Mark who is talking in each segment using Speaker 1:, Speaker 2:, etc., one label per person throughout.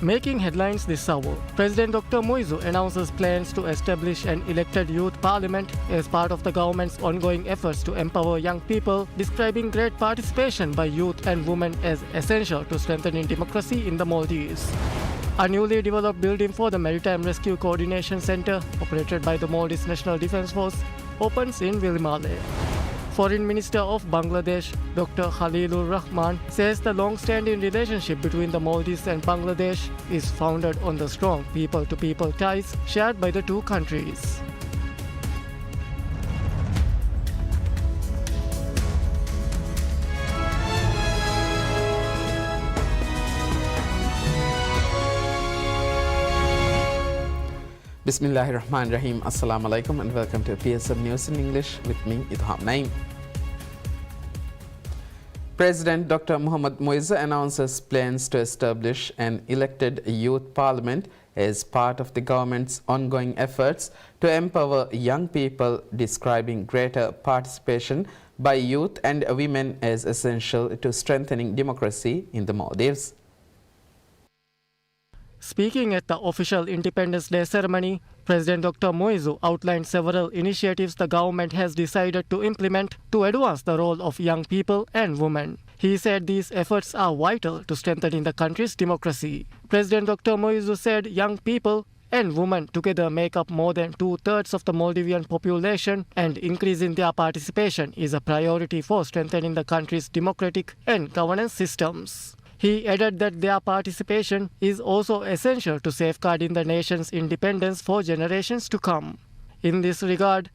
Speaker 1: Making headlines this hour, President Dr. Muizu announces plans to establish an elected youth parliament as part of the government's ongoing efforts to empower young people, describing great participation by youth and women as essential to strengthening democracy in the Maldives. A newly developed building for the Maritime Rescue Coordination Center, operated by the Maldives National Defence Force, opens in Vilimale. Foreign Minister of Bangladesh, Dr. Khalilur Rahman, says the long-standing relationship between the Maldives and Bangladesh is founded on the strong people-to-people ties shared by the two countries.
Speaker 2: Bismillahirrahmanirrahim. Assalamu alaikum and welcome to PSM News in English with me, Idham Naim. President Dr. Mohammad Muizu announces plans to establish an elected youth parliament as part of the government's ongoing efforts to empower young people, describing greater participation by youth and women as essential to strengthening democracy in the Maldives.
Speaker 1: Speaking at the official Independence Day ceremony, President Dr. Muizu outlined several initiatives the government has decided to implement to advance the role of young people and women. He said these efforts are vital to strengthening the country's democracy. President Dr. Muizu said young people and women together make up more than two-thirds of the Maldivian population, and increasing their participation is a priority for strengthening the country's democratic and governance systems. He added that their participation is also essential to safeguarding the nation's independence for generations to come. In this regard,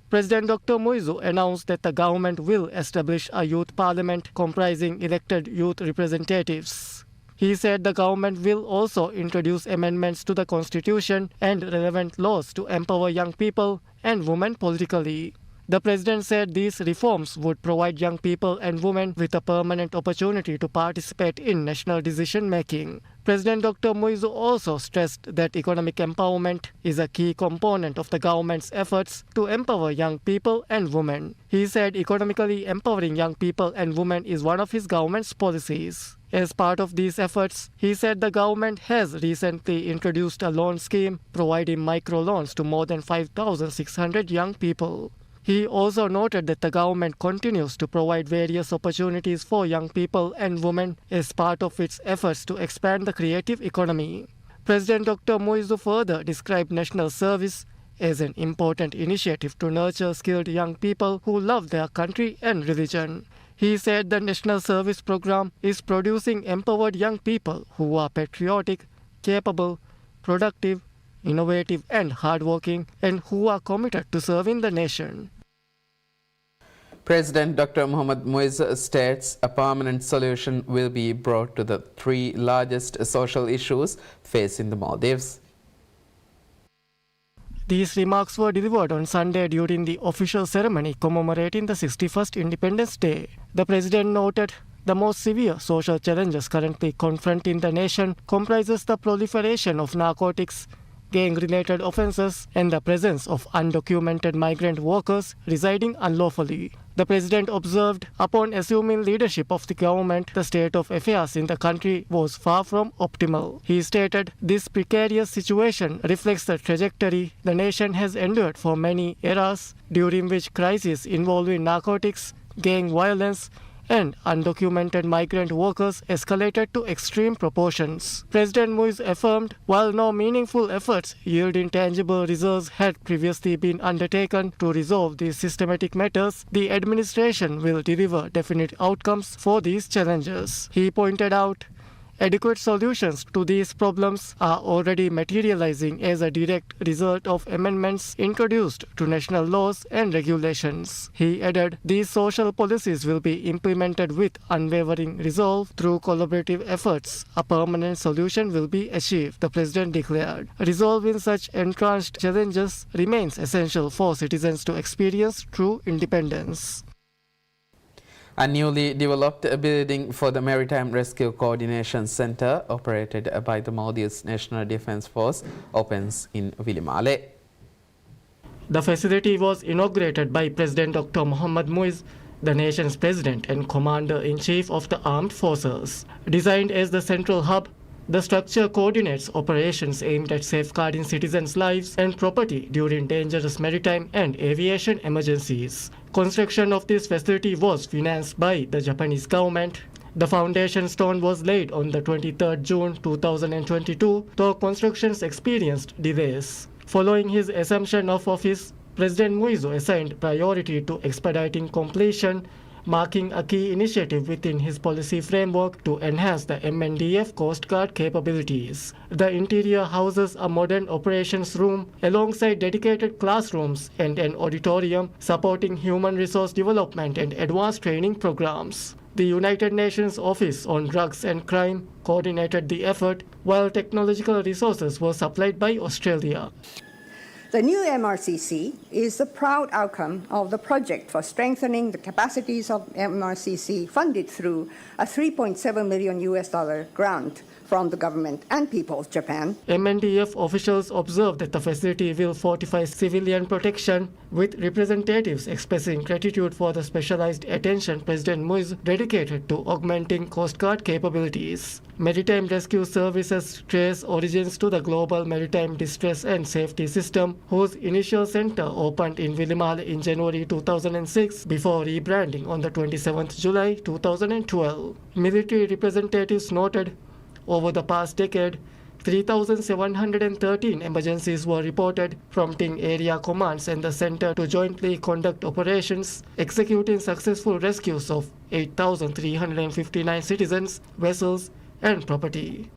Speaker 1: President Dr. Muizu announced that the government will establish a youth parliament comprising elected youth representatives. He said the government will also introduce amendments to the constitution and relevant laws to empower young people and women politically. The president said these reforms would provide young people and women with a permanent opportunity to participate in national decision-making. President Dr. Muizu also stressed that economic empowerment is a key component of the government's efforts to empower young people and women. He said economically empowering young people and women is one of his government's policies. As part of these efforts, he said the government has recently introduced a loan scheme providing microloans to more than 5,600 young people. He also noted that the government continues to provide various opportunities for young people and women as part of its efforts to expand the creative economy. President Dr. Muizu further described national service as an important initiative to nurture skilled young people who love their country and religion. He said the National Service Program is producing empowered young people who are patriotic, capable, productive, innovative and hardworking, and who are committed to serving the nation.
Speaker 2: President Dr. Mohammad Muizu states a permanent solution will be brought to the three largest social issues facing the Maldives.
Speaker 1: These remarks were delivered on Sunday during the official ceremony commemorating the 61st Independence Day. The president noted the most severe social challenges currently confronting the nation comprises the proliferation of narcotics, gang-related offences, and the presence of undocumented migrant workers residing unlawfully. The president observed, upon assuming leadership of the government, the state of affairs in the country was far from optimal. He stated, this precarious situation reflects the trajectory the nation has endured for many eras, during which crises involving narcotics, gang violence, and undocumented migrant workers escalated to extreme proportions. President Muizu affirmed, while no meaningful efforts yielding tangible results had previously been undertaken to resolve these systematic matters, the administration will deliver definite outcomes for these challenges. He pointed out, adequate solutions to these problems are already materializing as a direct result of amendments introduced to national laws and regulations. He added, these social policies will be implemented with unwavering resolve through collaborative efforts. A permanent solution will be achieved, the president declared. Resolving such entrenched challenges remains essential for citizens to experience true independence.
Speaker 2: A newly developed building for the Maritime Rescue Coordination Center, operated by the Maldives National Defence Force, opens in Vilimale.
Speaker 1: The facility was inaugurated by President Dr. Mohammad Muizu, the nation's president and commander-in-chief of the armed forces. Designed as the central hub, The structure coordinates operations aimed at safeguarding citizens' lives and property during dangerous maritime and aviation emergencies. Construction of this facility was financed by the Japanese government. The foundation stone was laid on the 23rd June 2022, though constructions experienced delays. Following his assumption of office, President Muizu assigned priority to expediting completion, marking a key initiative within his policy framework to enhance the MNDF Coast Guard capabilities. The interior houses a modern operations room alongside dedicated classrooms and an auditorium supporting human resource development and advanced training programs. The United Nations Office on Drugs and Crime coordinated the effort, while technological resources were supplied by Australia.
Speaker 3: The new MRCC is the proud outcome of the project for strengthening the capacities of MRCC funded through a $3.7 million grant from the government and people of Japan.
Speaker 1: MNDF officials observed that the facility will fortify civilian protection, with representatives expressing gratitude for the specialized attention President Muiz dedicated to augmenting Coast Guard capabilities. Maritime Rescue Services trace origins to the Global Maritime Distress and Safety System, whose initial center opened in Willimale in January 2006 before rebranding on the 27th July 2012. Military representatives noted over the past decade, 3,713 emergencies were reported, prompting area commands and the center to jointly conduct operations, executing successful rescues of 8,359 citizens, vessels, and property.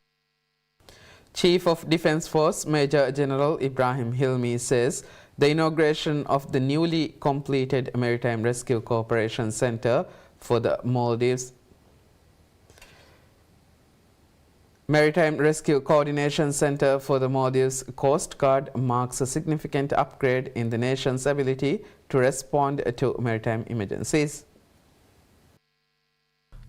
Speaker 2: Chief of Defence Force Major General Ibrahim Hilmi says the inauguration of the newly completed Maritime Rescue Cooperation Center for the Maldives Maritime Rescue Coordination Center for the Maldives Coast Guard marks a significant upgrade in the nation's ability to respond to maritime emergencies.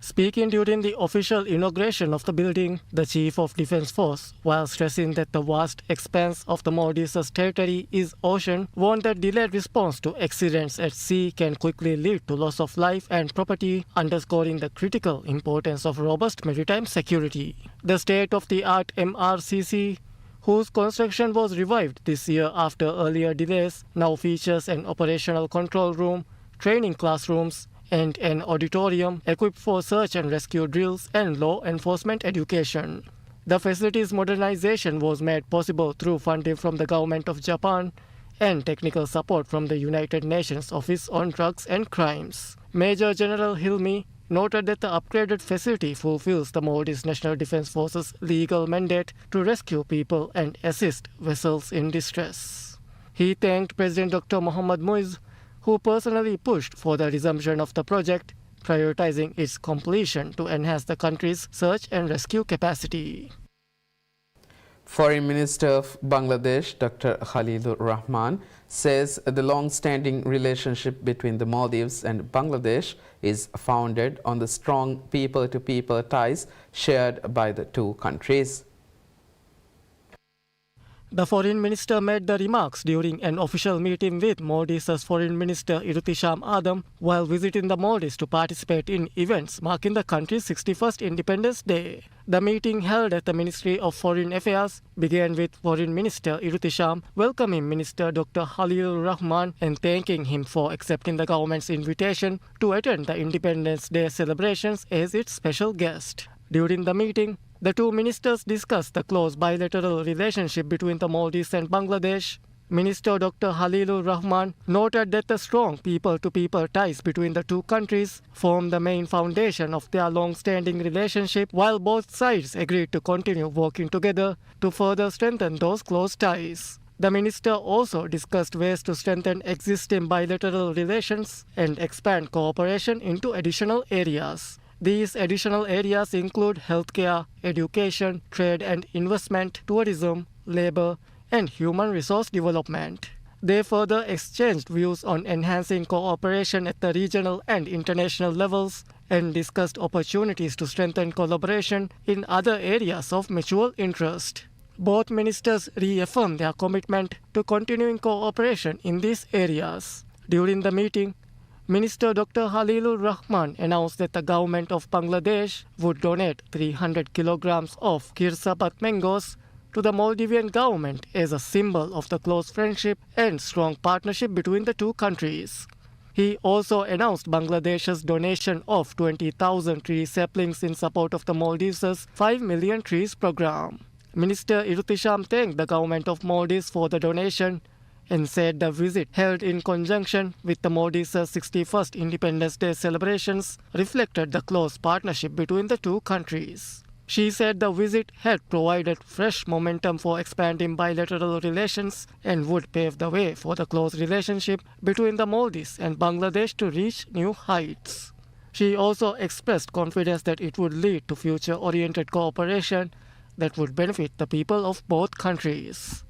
Speaker 1: Speaking during the official inauguration of the building, the Chief of Defence Force, while stressing that the vast expanse of the Maldives' territory is ocean, warned that delayed response to accidents at sea can quickly lead to loss of life and property, underscoring the critical importance of robust maritime security. The state-of-the-art MRCC, whose construction was revived this year after earlier delays, now features an operational control room, training classrooms, and an auditorium equipped for search and rescue drills and law enforcement education. The facility's modernization was made possible through funding from the Government of Japan and technical support from the United Nations Office on Drugs and Crimes. Major General Hilmi noted that the upgraded facility fulfills the Maldives National Defence Force's legal mandate to rescue people and assist vessels in distress. He thanked President Dr. Mohamed Muiz, who personally pushed for the resumption of the project, prioritizing its completion to enhance the country's search and rescue capacity.
Speaker 2: Foreign Minister of Bangladesh, Dr. Khalilur Rahman, says the long-standing relationship between the Maldives and Bangladesh is founded on the strong people-to-people ties shared by the two countries.
Speaker 1: The foreign minister made the remarks during an official meeting with Maldives' Foreign Minister Irutisham Adam while visiting the Maldives to participate in events marking the country's 61st Independence Day. The meeting held at the Ministry of Foreign Affairs began with Foreign Minister Irutisham welcoming Minister Dr. Khalilur Rahman and thanking him for accepting the government's invitation to attend the Independence Day celebrations as its special guest. During the meeting, the two ministers discussed the close bilateral relationship between the Maldives and Bangladesh. Minister Dr. Khalilur Rahman noted that the strong people-to-people ties between the two countries form the main foundation of their long-standing relationship, while both sides agreed to continue working together to further strengthen those close ties. The minister also discussed ways to strengthen existing bilateral relations and expand cooperation into additional areas. These additional areas include healthcare, education, trade and investment, tourism, labor, and human resource development. They further exchanged views on enhancing cooperation at the regional and international levels and discussed opportunities to strengthen collaboration in other areas of mutual interest. Both ministers reaffirmed their commitment to continuing cooperation in these areas. During the meeting, Minister Dr. Halilur Rahman announced that the government of Bangladesh would donate 300 kilograms of Kirsapat mangoes to the Maldivian government as a symbol of the close friendship and strong partnership between the two countries. He also announced Bangladesh's donation of 20,000 tree saplings in support of the Maldives' 5 million trees program. Minister Irutisham thanked the government of Maldives for the donation and said the visit, held in conjunction with the Maldives' 61st Independence Day celebrations, reflected the close partnership between the two countries. She said the visit had provided fresh momentum for expanding bilateral relations and would pave the way for the close relationship between the Maldives and Bangladesh to reach new heights. She also expressed confidence that it would lead to future-oriented cooperation that would benefit the people of both countries.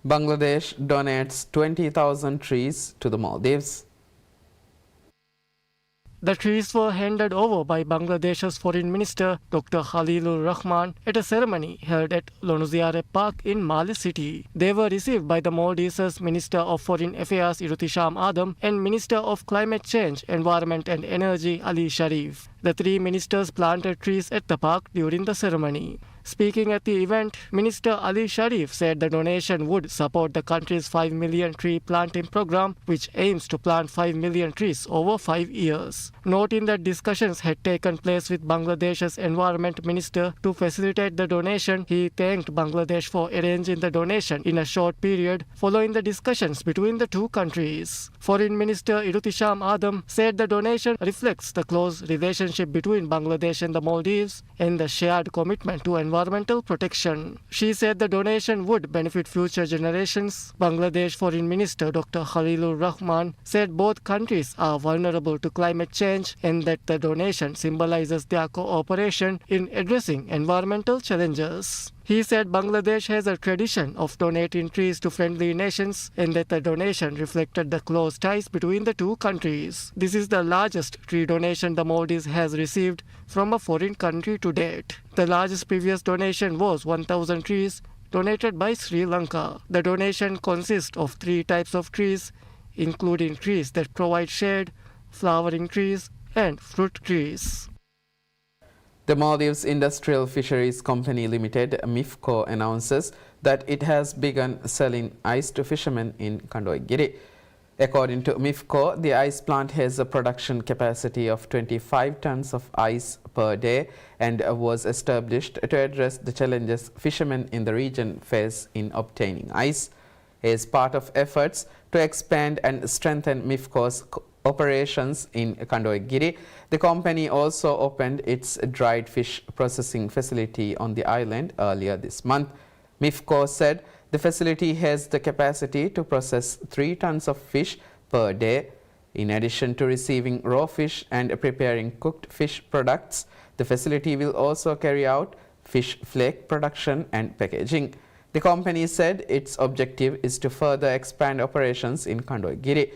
Speaker 2: Bangladesh donates 20,000 trees to the Maldives.
Speaker 1: The trees were handed over by Bangladesh's Foreign Minister Dr. Halilur Rahman at a ceremony held at Lonuziare Park in Male City. They were received by the Maldives' Minister of Foreign Affairs Irutisham Adam and Minister of Climate Change, Environment and Energy Ali Sharif. The three ministers planted trees at the park during the ceremony. Speaking at the event, Minister Ali Sharif said the donation would support the country's 5 million tree planting program, which aims to plant 5 million trees over 5 years. Noting that discussions had taken place with Bangladesh's Environment Minister to facilitate the donation, he thanked Bangladesh for arranging the donation in a short period following the discussions between the two countries. Foreign Minister Irutisham Adam said the donation reflects the close relationship between Bangladesh and the Maldives and the shared commitment to environmental protection. She said the donation would benefit future generations. Bangladesh Foreign Minister Dr. Halilur Rahman said both countries are vulnerable to climate change and that the donation symbolizes their cooperation in addressing environmental challenges. He said Bangladesh has a tradition of donating trees to friendly nations and that the donation reflected the close ties between the two countries. This is the largest tree donation the Maldives has received from a foreign country to date. The largest previous donation was 1,000 trees donated by Sri Lanka. The donation consists of 3 types of trees, including trees that provide shade, flowering trees, and fruit trees.
Speaker 2: The Maldives Industrial Fisheries Company Limited, MIFCO, announces that it has begun selling ice to fishermen in Kandoigiri. According to MIFCO, the ice plant has a production capacity of 25 tons of ice per day and was established to address the challenges fishermen in the region face in obtaining ice. As part of efforts to expand and strengthen MIFCO's operations in Kandoigiri, the company also opened its dried fish processing facility on the island earlier this month. MIFCO said the facility has the capacity to process 3 tons of fish per day. In addition to receiving raw fish and preparing cooked fish products, the facility will also carry out fish flake production and packaging. The company said its objective is to further expand operations in Kandoigiri.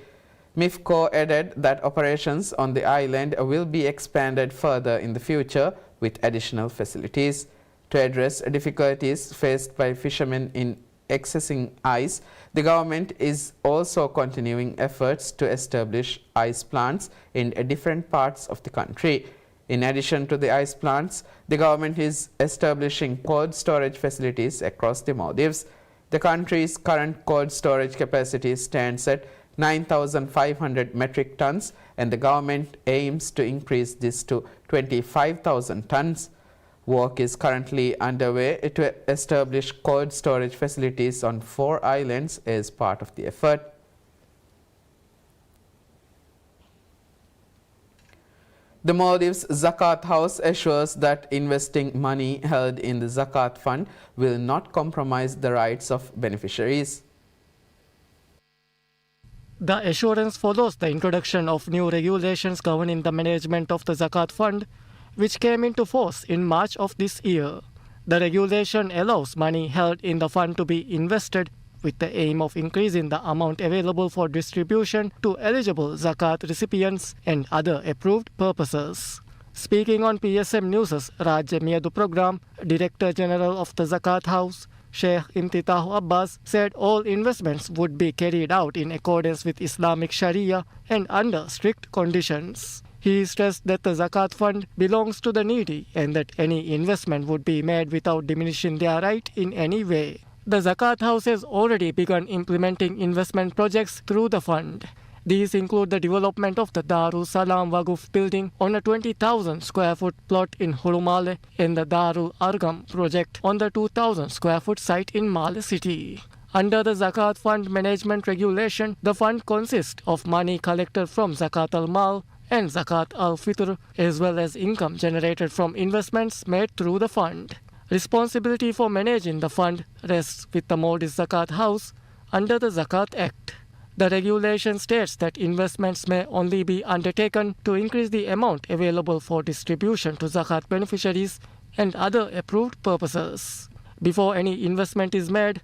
Speaker 2: MIFCO added that operations on the island will be expanded further in the future with additional facilities. To address difficulties faced by fishermen in accessing ice, the government is also continuing efforts to establish ice plants in different parts of the country. In addition to the ice plants, the government is establishing cold storage facilities across the Maldives. The country's current cold storage capacity stands at 9,500 metric tons, and the government aims to increase this to 25,000 tons. Work is currently underway to establish cold storage facilities on 4 islands as part of the effort. The Maldives Zakat House assures that investing money held in the Zakat Fund will not compromise the rights of beneficiaries.
Speaker 1: The assurance follows the introduction of new regulations governing the management of the Zakat Fund, which came into force in March of this year. The regulation allows money held in the fund to be invested with the aim of increasing the amount available for distribution to eligible Zakat recipients and other approved purposes. Speaking on PSM News' Rajya Miyadu program, Director General of the Zakat House, Sheikh Imtitah Abbas, said all investments would be carried out in accordance with Islamic Sharia and under strict conditions. He stressed that the Zakat fund belongs to the needy and that any investment would be made without diminishing their right in any way. The Zakat House has already begun implementing investment projects through the fund. These include the development of the Darul Salam Waqf building on a 20,000 square foot plot in Hurumale and the Darul Argam project on the 2,000 square foot site in Male City. Under the Zakat Fund Management Regulation, the fund consists of money collected from Zakat al-Mal and Zakat al-Fitr, as well as income generated from investments made through the fund. Responsibility for managing the fund rests with the Maldives Zakat House under the Zakat Act. The regulation states that investments may only be undertaken to increase the amount available for distribution to Zakat beneficiaries and other approved purposes. Before any investment is made,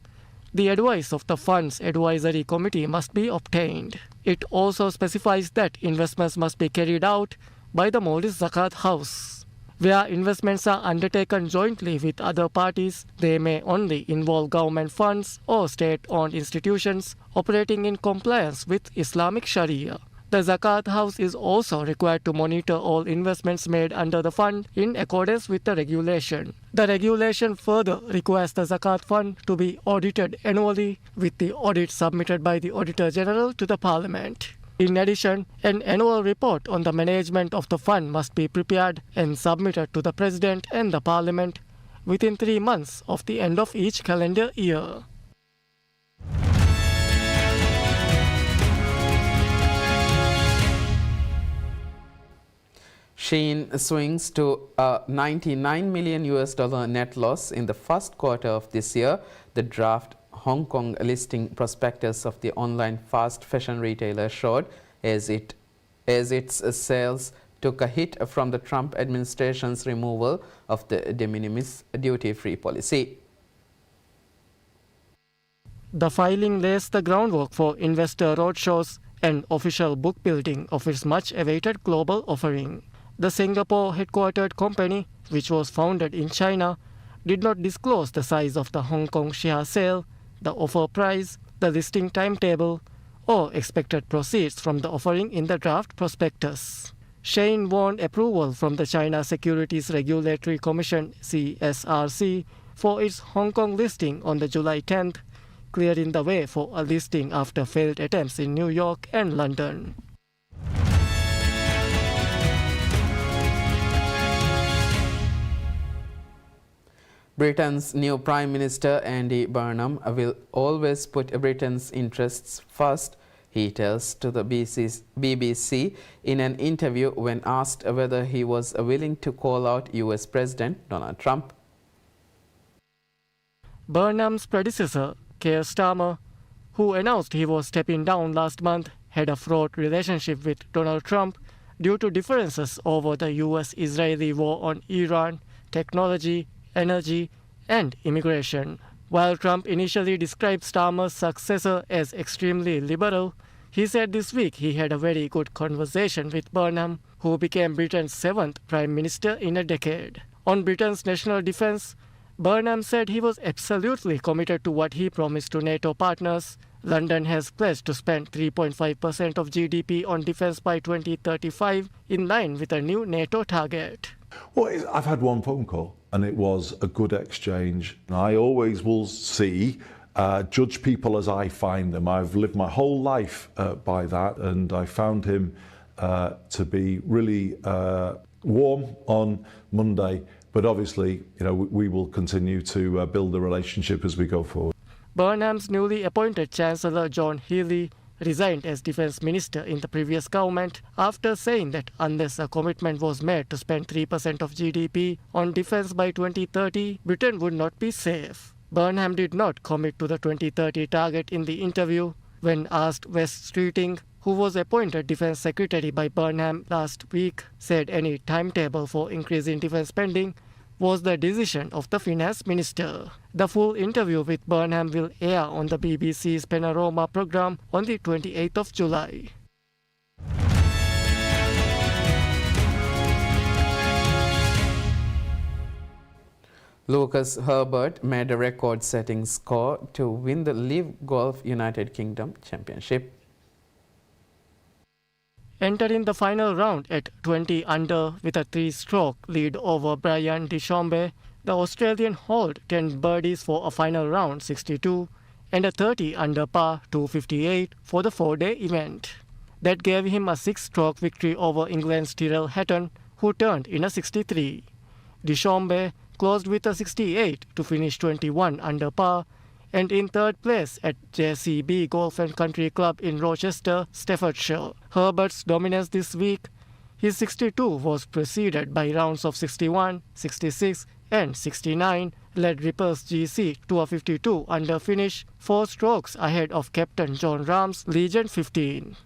Speaker 1: the advice of the Fund's Advisory Committee must be obtained. It also specifies that investments must be carried out by the Maldives Zakat House. Where investments are undertaken jointly with other parties, they may only involve government funds or state-owned institutions operating in compliance with Islamic Sharia. The Zakat House is also required to monitor all investments made under the fund in accordance with the regulation. The regulation further requires the Zakat Fund to be audited annually, with the audit submitted by the Auditor General to the Parliament. In addition, an annual report on the management of the fund must be prepared and submitted to the President and the Parliament within 3 months of the end of each calendar year.
Speaker 2: Shein swings to a $99 million net loss in the first quarter of this year. The draft Hong Kong listing prospectus of the online fast fashion retailer showed as its sales took a hit from the Trump administration's removal of the de minimis duty-free policy.
Speaker 1: The filing lays the groundwork for investor roadshows and official book building of its much-awaited global offering. The Singapore-headquartered company, which was founded in China, did not disclose the size of the Hong Kong share sale, the offer price, the listing timetable, or expected proceeds from the offering in the draft prospectus. Shein won approval from the China Securities Regulatory Commission (CSRC) for its Hong Kong listing on the July 10th, clearing the way for a listing after failed attempts in New York and London.
Speaker 2: Britain's new Prime Minister Andy Burnham will always put Britain's interests first, he tells to the BBC in an interview when asked whether he was willing to call out US President Donald Trump.
Speaker 1: Burnham's predecessor, Keir Starmer, who announced he was stepping down last month, had a fraught relationship with Donald Trump due to differences over the US-Israeli war on Iran, technology, energy, and immigration. While Trump initially described Starmer's successor as extremely liberal, he said this week he had a very good conversation with Burnham, who became Britain's 7th Prime Minister in a decade. On Britain's national defense, Burnham said he was absolutely committed to what he promised to NATO partners. London has pledged to spend 3.5% of GDP on defense by 2035, in line with a new NATO target.
Speaker 4: Well, I've had one phone call, and it was a good exchange. I always will judge people as I find them. I've lived my whole life by that, and I found him to be really warm on Monday. But obviously, we will continue to build a relationship as we go forward.
Speaker 1: Burnham's newly appointed Chancellor John Healey resigned as Defence Minister in the previous government after saying that unless a commitment was made to spend 3% of GDP on defence by 2030, Britain would not be safe. Burnham did not commit to the 2030 target in the interview. When asked, Wes Streeting, who was appointed Defence Secretary by Burnham last week, said any timetable for increasing defence spending was the decision of the Finance Minister. The full interview with Burnham will air on the BBC's Panorama programme on the 28th of July.
Speaker 2: Lucas Herbert made a record-setting score to win the Live Golf United Kingdom Championship.
Speaker 1: Entering the final round at 20 under with a 3-stroke lead over Brian DeChambeau, the Australian hauled 10 birdies for a final round 62 and a 30 under par 258 for the 4-day event. That gave him a 6-stroke victory over England's Tyrrell Hatton, who turned in a 63. DeChambeau closed with a 68 to finish 21 under par and in third place at JCB Golf and Country Club in Rochester, Staffordshire. Herbert's dominance this week, his 62 was preceded by rounds of 61, 66 and 69, led Ripple's GC to a 52 under finish, 4 strokes ahead of captain Jon Rahm's Legend 15.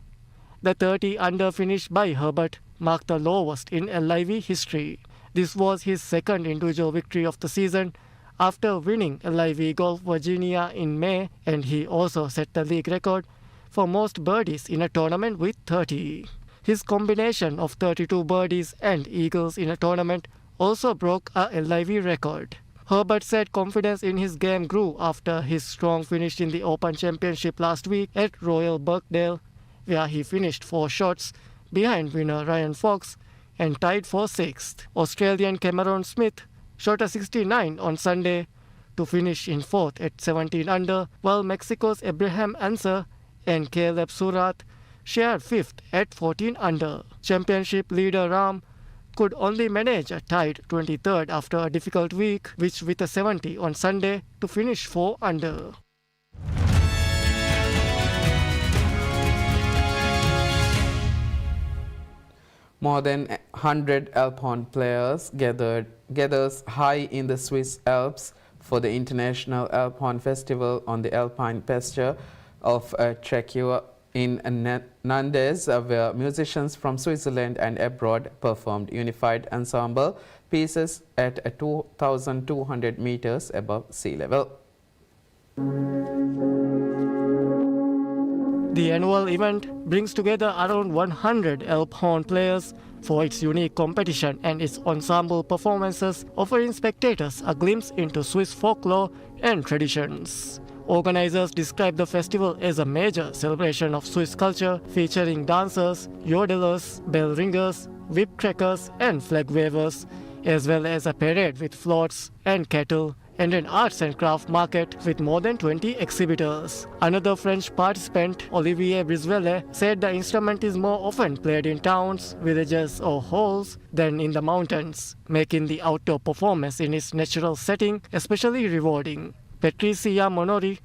Speaker 1: The 30 under finish by Herbert marked the lowest in LIV history. This was his second individual victory of the season after winning LIV Golf Virginia in May, and he also set the league record for most birdies in a tournament with 30. His combination of 32 birdies and eagles in a tournament also broke a LIV record. Herbert said confidence in his game grew after his strong finish in the Open Championship last week at Royal Birkdale, where he finished 4 shots behind winner Ryan Fox and tied for 6th. Australian Cameron Smith shot a 69 on Sunday to finish in 4th at 17 under, while Mexico's Abraham Ancer and Caleb Surratt shared 5th at 14 under. Championship leader Rahm could only manage a tied 23rd after a difficult week, which with a 70 on Sunday to finish 4 under.
Speaker 2: More than 100 Alphorn players gathers high in the Swiss Alps for the International Alphorn Festival on the Alpine pasture of Tréguier in Nandes, where musicians from Switzerland and abroad performed unified ensemble pieces at 2,200 meters above sea level.
Speaker 1: The annual event brings together around 100 Alphorn players for its unique competition and its ensemble performances, offering spectators a glimpse into Swiss folklore and traditions. Organizers describe the festival as a major celebration of Swiss culture, featuring dancers, yodelers, bell ringers, whip crackers and flag wavers, as well as a parade with floats and cattle, and an arts and craft market with more than 20 exhibitors. Another French participant, Olivier Briswelle, said the instrument is more often played in towns, villages or halls than in the mountains, making the outdoor performance in its natural setting especially rewarding. Patricia Monori,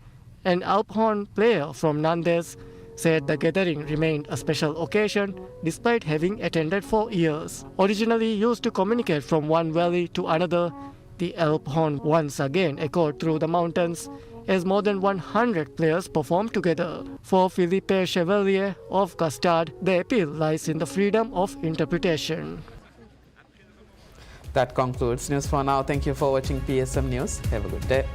Speaker 1: an Alphorn player from Nandes, said the gathering remained a special occasion despite having attended for years. Originally used to communicate from one valley to another, the Alphorn once again echoed through the mountains as more than 100 players performed together. For Philippe Chevalier of Custard, the appeal lies in the freedom of interpretation.
Speaker 2: That concludes news for now. Thank you for watching PSM News. Have a good day.